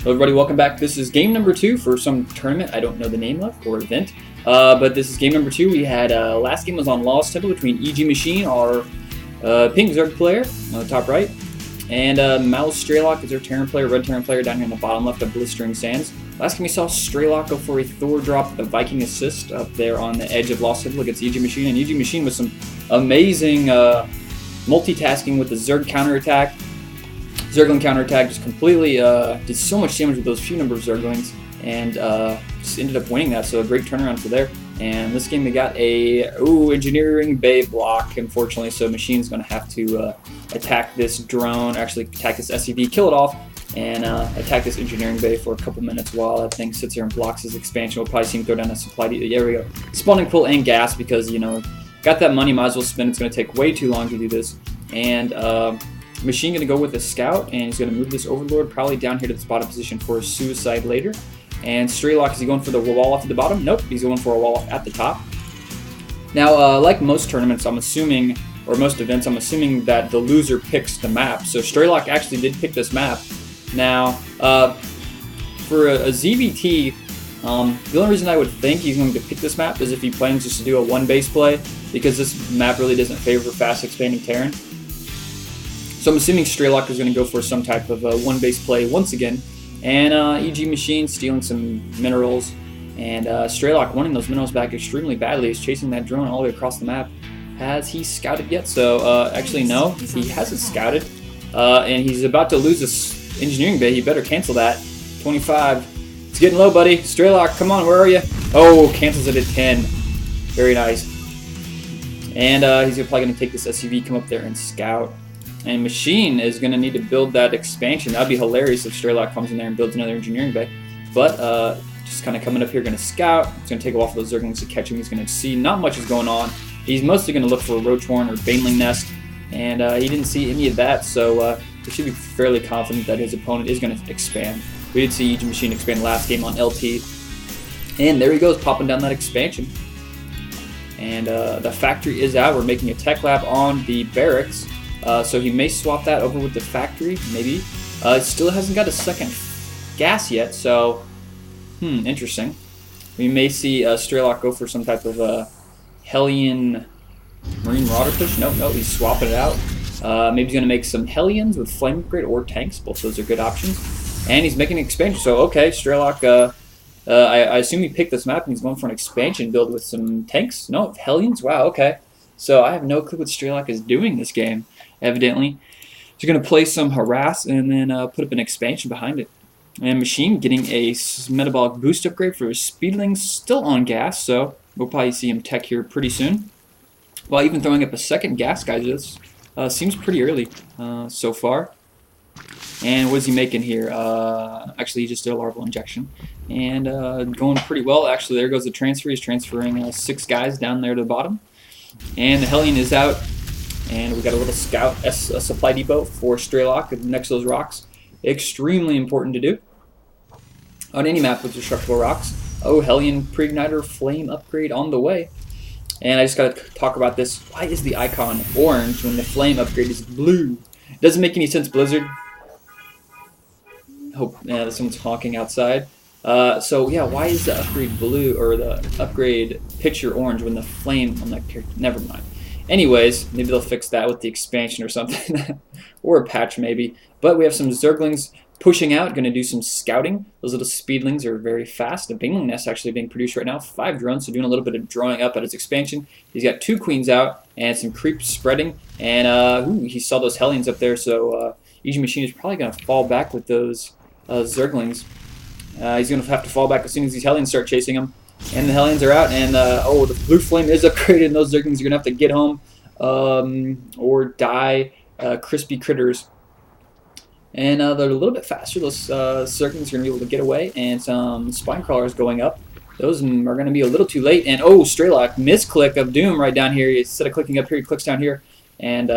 Hello everybody, welcome back. This is game number 2 for some tournament I don't know the name of, or event. But this is game number 2. We had, last game was on Lost Temple between EGMachine, our pink Zerg player on the top right, and mouzStrelok is our Terran player, red Terran player down here on the bottom left of Blistering Sands. Last game we saw Strelok go for a Thor drop, the Viking assist up there on the edge of Lost Temple against EGMachine, and EGMachine with some amazing multitasking with the Zerg counterattack. Zergling counterattack just completely did so much damage with those few number of Zerglings, and just ended up winning that, so a great turnaround for there. And this game we got a engineering bay block, unfortunately, so Machine's going to have to attack this drone, actually attack this SCV, kill it off, and attack this engineering bay for a couple minutes while that thing sits here and blocks his expansion. We'll probably see him throw down a supply. There we go. Spawning pull and gas because, you know, got that money, might as well spend. It's going to take way too long to do this. And Machine going to go with a scout, and he's going to move this Overlord probably down here to the spotted position for a suicide later. And Strelok, is he going for the wall off at the bottom? Nope, he's going for a wall off at the top. Now, like most tournaments, I'm assuming, or most events, I'm assuming that the loser picks the map. So Strelok actually did pick this map. Now, for a ZVT, the only reason I would think he's going to pick this map is if he plans just to do a one base play, because this map really doesn't favor fast expanding Terran. So I'm assuming Strelok is going to go for some type of one base play once again. And EGMachine stealing some minerals. And Strelok wanting those minerals back extremely badly. He's chasing that drone all the way across the map. Has he scouted yet? So actually no, he hasn't scouted. And he's about to lose this engineering bay. He better cancel that. 25. It's getting low, buddy. Strelok, come on, where are you? Oh, cancels it at 10. Very nice. And he's probably going to take this SCV, come up there and scout. And Machine is going to need to build that expansion. That would be hilarious if Strelok comes in there and builds another engineering bay. But just kind of coming up here, going to scout. He's going to take off those Zerglings to catch him. He's going to see not much is going on. He's mostly going to look for a Roach Horn or Baneling Nest. And he didn't see any of that, so he should be fairly confident that his opponent is going to expand. We did see EGMachine expand last game on LT. And there he goes, popping down that expansion. And the factory is out. We're making a tech lab on the barracks. So he may swap that over with the factory, maybe. Still hasn't got a second gas yet, so interesting. We may see Strelok go for some type of Hellion Marine Marauder push. Nope, he's swapping it out. Maybe he's going to make some Hellions with flame upgrade or tanks. Both those are good options. And he's making an expansion, so okay, Strelok, I assume he picked this map and he's going for an expansion build with some tanks. No, Hellions? Wow, okay. So I have no clue what Strelok is doing this game. Evidently, he's going to play some harass and then put up an expansion behind it. And Machine getting a metabolic boost upgrade for his speedlings, still on gas, so we'll probably see him tech here pretty soon. While even throwing up a second gas, guys, this seems pretty early so far. And what is he making here? Actually, he just did a larval injection. And going pretty well. Actually, there goes the transfer. He's transferring 6 guys down there to the bottom. And the Hellion is out. And we got a little scout supply depot for Strelok next to those rocks. Extremely important to do on any map with destructible rocks. Oh, Hellion pre-igniter flame upgrade on the way. And I just got to talk about this. Why is the icon orange when the flame upgrade is blue? It doesn't make any sense, Blizzard. Hope someone's honking outside. So yeah, why is the upgrade blue, or the upgrade picture orange when the flame on that character? Never mind. Anyways, maybe they'll fix that with the expansion or something. Or a patch maybe. But we have some Zerglings pushing out, going to do some scouting. Those little speedlings are very fast. The Baneling Nest actually being produced right now. 5 drones, so doing a little bit of drawing up at his expansion. He's got 2 queens out and some creeps spreading. And he saw those Hellions up there, so EGMachine is probably going to fall back with those Zerglings. He's going to have to fall back as soon as these Hellions start chasing him. And the Hellions are out, and the blue flame is upgraded, and those Zerglings are going to have to get home or die crispy critters. And they're a little bit faster. Those Zerglings are going to be able to get away, and some spine crawlers going up. Those are going to be a little too late. And Strelok, misclick of doom right down here. Instead of clicking up here, he clicks down here. And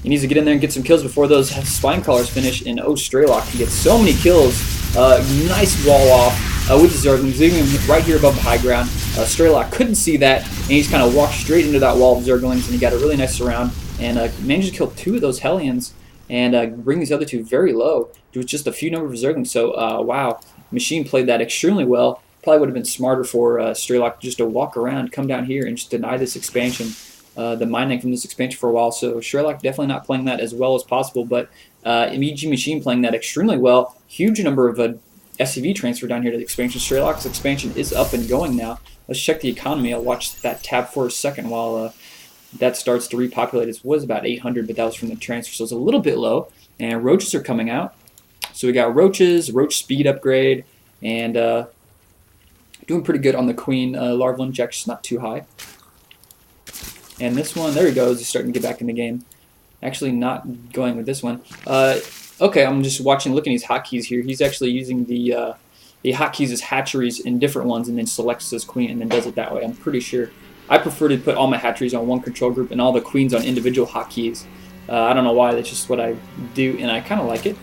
he needs to get in there and get some kills before those spine crawlers finish. And Strelok can get so many kills. Nice wall off with the Zerglings, leaving him right here above the high ground. Strelok couldn't see that, and he's kind of walked straight into that wall of Zerglings, and he got a really nice surround. And managed to kill 2 of those Hellions. and bring these other two very low. with just a few number of Zerglings. So wow, Machine played that extremely well. Probably would have been smarter for Strelok just to walk around, come down here, and just deny this expansion, the mining from this expansion for a while. So Strelok definitely not playing that as well as possible, but EGMachine playing that extremely well. Huge number of SCV transfer down here to the expansion. Strelok's expansion is up and going now. Let's check the economy. I'll watch that tab for a second while that starts to repopulate. It was about 800, but that was from the transfer, so it's a little bit low. And roaches are coming out. So we got roaches, roach speed upgrade, and doing pretty good on the queen. Larval injection's not too high. And this one, there he goes. He's starting to get back in the game. Actually not going with this one. Okay, I'm just watching, looking at his hotkeys here. He's actually using the hotkeys as hatcheries in different ones and then selects his queen and then does it that way. I'm pretty sure. I prefer to put all my hatcheries on one control group and all the queens on individual hotkeys. I don't know why, that's just what I do, and I kind of like it.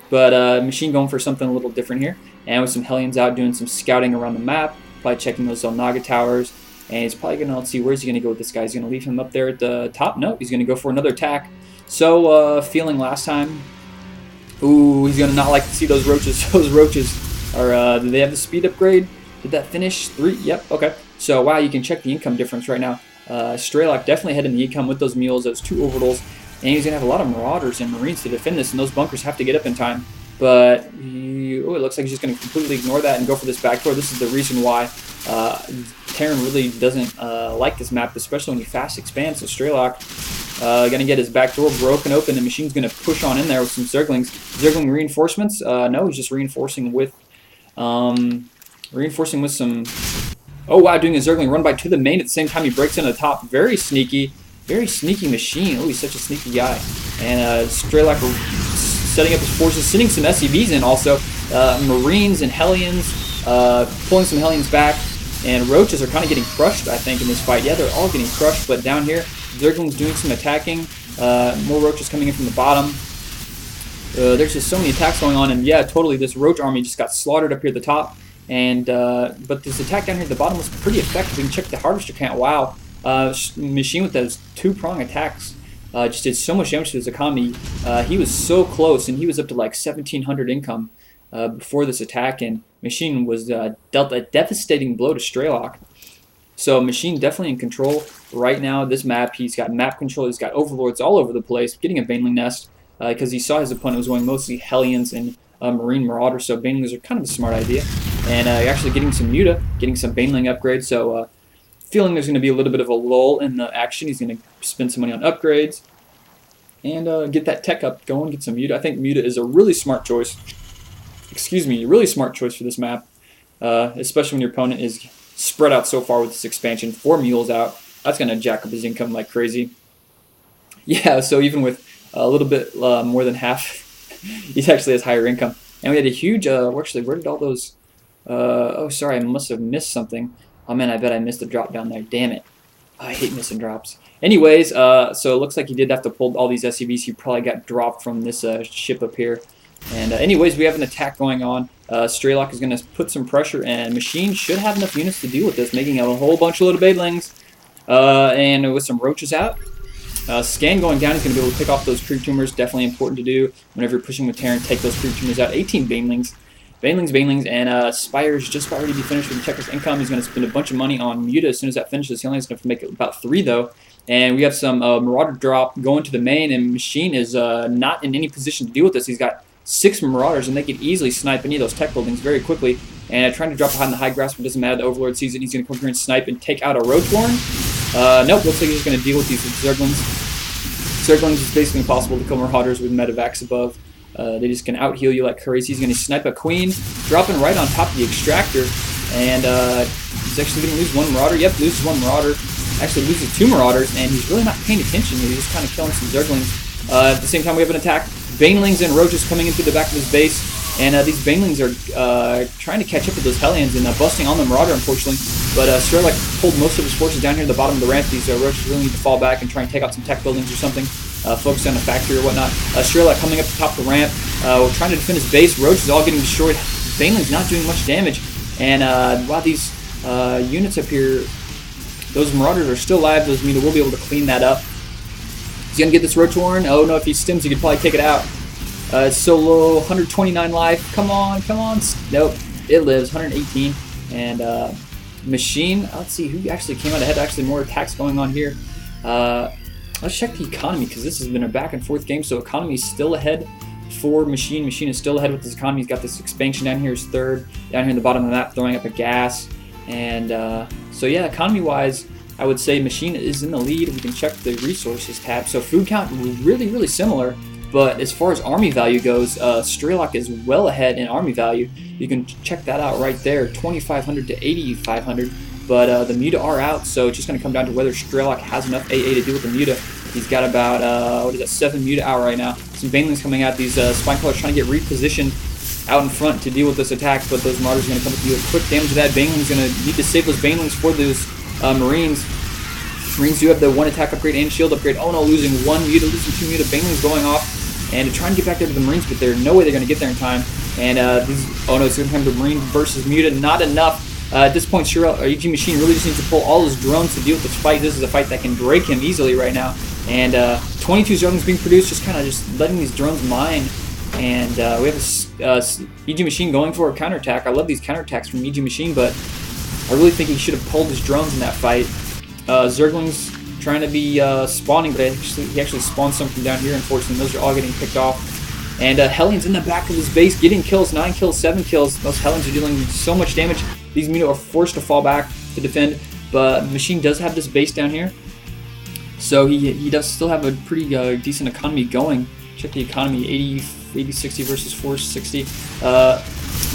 But Machine going for something a little different here. And with some Hellions out doing some scouting around the map, probably checking those Zelnaga towers. And he's probably going to, let's see, where's he going to go with this guy? He's going to leave him up there at the top? No, he's going to go for another attack. So, feeling last time, ooh, he's going to not like to see those roaches. Those roaches are, do they have the speed upgrade? Did that finish? 3? Yep, okay. So, wow, you can check the income difference right now. Strelok definitely heading the income with those mules, those 2 orbitals. And he's going to have a lot of Marauders and Marines to defend this, and those bunkers have to get up in time. But, it looks like he's just going to completely ignore that and go for this backdoor. This is the reason why Terran really doesn't like this map, especially when you fast expand. So Strelok going to get his backdoor broken open. The Machine's going to push on in there with some Zerglings. Zergling reinforcements? No, he's just reinforcing with some... Oh, wow, doing a Zergling run by to the main at the same time he breaks into the top. Very sneaky Machine. Oh, he's such a sneaky guy. And Strelok setting up his forces, sending some SCVs in also. Marines and Hellions, pulling some Hellions back. And roaches are kind of getting crushed, I think, in this fight. Yeah, they're all getting crushed, but down here, Zergling's doing some attacking. More roaches coming in from the bottom. There's just so many attacks going on, and yeah, totally, this roach army just got slaughtered up here at the top. And but this attack down here at the bottom was pretty effective. You can check the harvester count. Wow, Machine with those 2-prong attacks just did so much damage to his economy. He was so close, and he was up to like 1,700 income before this attack, and Machine was dealt a devastating blow to Strelok. So Machine definitely in control right now. This map, he's got map control. He's got overlords all over the place, getting a Baneling nest because he saw his opponent was going mostly Hellions and Marine Marauders. So Banelings are kind of a smart idea. And actually getting some Muta, getting some Baneling upgrades. So feeling there's going to be a little bit of a lull in the action. He's going to spend some money on upgrades and get that tech up going, get some Muta. I think Muta is a really smart choice. Excuse me, really smart choice for this map, especially when your opponent is spread out so far with this expansion. 4 mules out, that's going to jack up his income like crazy. Yeah, so even with a little bit more than half, he actually has higher income. And we had a huge, actually, where did all those, oh, sorry, I must have missed something. Oh, man, I bet I missed a drop down there. Damn it. I hate missing drops. Anyways, so it looks like he did have to pull all these SCVs. He probably got dropped from this ship up here. And anyways, we have an attack going on. Strelok is going to put some pressure, and Machine should have enough units to deal with this, making a whole bunch of little Banelings. And with some roaches out. Scan going down, he's going to be able to pick off those creep tumors. Definitely important to do whenever you're pushing with Terran. Take those creep tumors out. 18 Banelings. Banelings, and Spire's just about ready to be finished with the checker's income. He's going to spend a bunch of money on Muta as soon as that finishes. He only has enough to make about 3, though. And we have some Marauder drop going to the main, and Machine is not in any position to deal with this. He's got 6 Marauders, and they can easily snipe any of those tech buildings very quickly. And trying to drop behind the high grass, but it doesn't matter. The Overlord sees it. He's going to come here and snipe and take out a Roachborn. Nope, looks like he's just going to deal with these Zerglings. Zerglings is basically impossible to kill Marauders with Medivacs above. They just can out-heal you like crazy. He's going to snipe a Queen, dropping right on top of the Extractor. And he's actually going to lose 1 Marauder. Yep, loses 1 Marauder. Actually loses 2 Marauders, and he's really not paying attention. He's just kind of killing some Zerglings. At the same time, we have an attack. Banelings and roaches coming into the back of his base. And these Banelings are trying to catch up with those Hellions and busting on the Marauder, unfortunately. But Strelok pulled most of his forces down here at the bottom of the ramp. These roaches really need to fall back and try and take out some tech buildings or something. Focus on a factory or whatnot. Strelok coming up the top of the ramp, trying to defend his base. Roaches all getting destroyed. Banelings not doing much damage. And while these units up here, those Marauders are still alive. Those Muta will be able to clean that up. He's going to get this Roach Warren. Oh no, if he stims, he could probably take it out. It's so low, 129 life. Come on, come on. Nope, it lives, 118. And Machine, let's see who actually came out ahead. Actually, more attacks going on here. Let's check the economy because this has been a back and forth game. So economy is still ahead for Machine. Machine is still ahead with his economy. He's got this expansion down here is third. Down here in the bottom of the map, throwing up a gas. And so yeah, economy-wise, I would say Machine is in the lead. We can check the resources tab. So food count really, really similar. But as far as army value goes, Strelok is well ahead in army value. You can check that out right there, 2,500 to 8,500. But the Muta are out, so it's just going to come down to whether Strelok has enough AA to deal with the Muta. He's got about, what is that, 7 Muta out right now. Some Banelings coming out. These Spine Crawlers trying to get repositioned out in front to deal with this attack, but those Marauders are going to come to deal quick damage to that. Baneling's going to need to save those Banelings for those Marines. Marines do have the 1 attack upgrade and shield upgrade. Oh no, losing 1 Muta, losing 2 Muta. Baneling's going off. And to try and get back there to the Marines, but there's no way they're going to get there in time. And oh no, it's going to come to Marine versus Muta. Not enough. At this point, EGMachine really just needs to pull all his drones to deal with this fight. This is a fight that can break him easily right now. And 22 drones being produced, just kind of just letting these drones mine. And we have EGMachine going for a counterattack. I love these counterattacks from EGMachine, but I really think he should have pulled his drones in that fight. Zerglings trying to be spawning, but he actually spawned some from down here, unfortunately. Those are all getting picked off. And Hellions in the back of his base getting kills, 9 kills, 7 kills. Those Hellions are dealing so much damage. These Muta are forced to fall back to defend, but Machine does have this base down here. So he does still have a pretty decent economy going. Check the economy, 80-60 versus 460.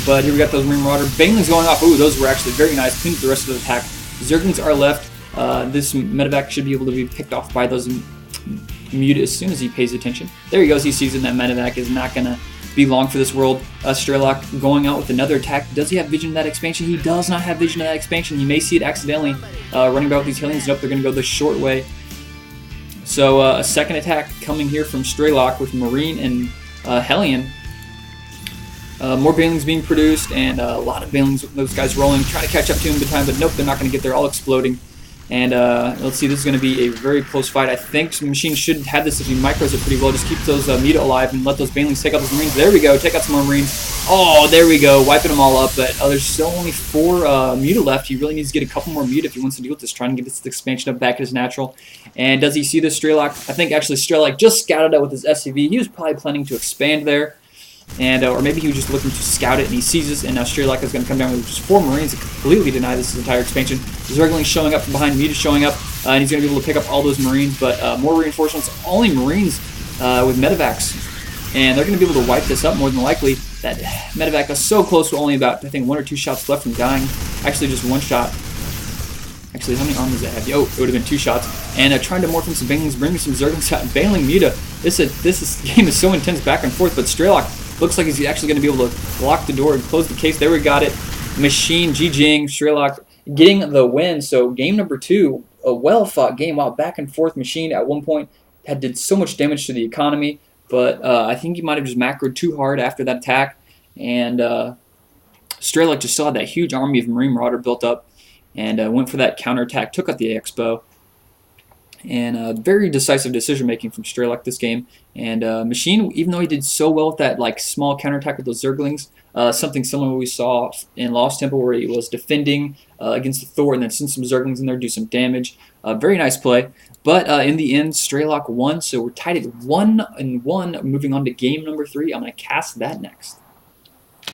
But here we got those Marine Marauder. Banelings going off. Ooh, those were actually very nice. Cleaned up the rest of the attack. Zerglings are left. This medevac should be able to be picked off by those Muta as soon as he pays attention. There he goes. He sees that medevac is not going to be long for this world. Strelok going out with another attack. Does he have vision of that expansion? He does not have vision of that expansion. You may see it accidentally running about with these Hellions. Nope, they're going to go the short way. So a second attack coming here from Strelok with Marine and Hellion. More Banelings being produced, and a lot of Banelings, those guys rolling, trying to catch up to him in time, but nope, they're not going to get there, all exploding. And let's see, this is going to be a very close fight. I think Machine should have this if he micros it pretty well. Just keep those Muta alive and let those Banelings take out those Marines. There we go, take out some more Marines. Oh, there we go, wiping them all up. But there's still only 4 Muta left. He really needs to get a couple more Muta if he wants to deal with this, trying to get this expansion up back at his natural. And does he see this Strelok? I think actually Strelok just scouted out with his SCV. He was probably planning to expand there. And or maybe he was just looking to scout it, and he sees this, and now Strelok is going to come down with just 4 Marines and completely deny this entire expansion. Zergling showing up from behind, Muta showing up, and he's going to be able to pick up all those Marines, but more reinforcements, only Marines with medevacs, and they're going to be able to wipe this up more than likely. That medevac is so close to only about, I think, 1 or 2 shots left from dying. Actually, just 1 shot. Actually, how many armies does that have? Oh, it would have been 2 shots. And trying to morph in some Banelings, bringing some Zerglings out, and bailing Muta. This game is so intense back and forth, but Strelok looks like he's actually going to be able to lock the door and close the case. There we got it. Machine, GGing, Strelok getting the win. So game number 2, a well-fought game. Wow, back and forth. Machine at one point did so much damage to the economy, but I think he might have just macroed too hard after that attack. And Strelok just still had that huge army of Marine Marauder built up and went for that counterattack, took out the Expo. And very decisive decision-making from Strelok this game. And Machine, even though he did so well with that like small counterattack with those Zerglings, something similar we saw in Lost Temple where he was defending against the Thor and then send some Zerglings in there, do some damage. Very nice play. But in the end, Strelok won, so we're tied at 1-1. Moving on to game number 3. I'm going to cast that next.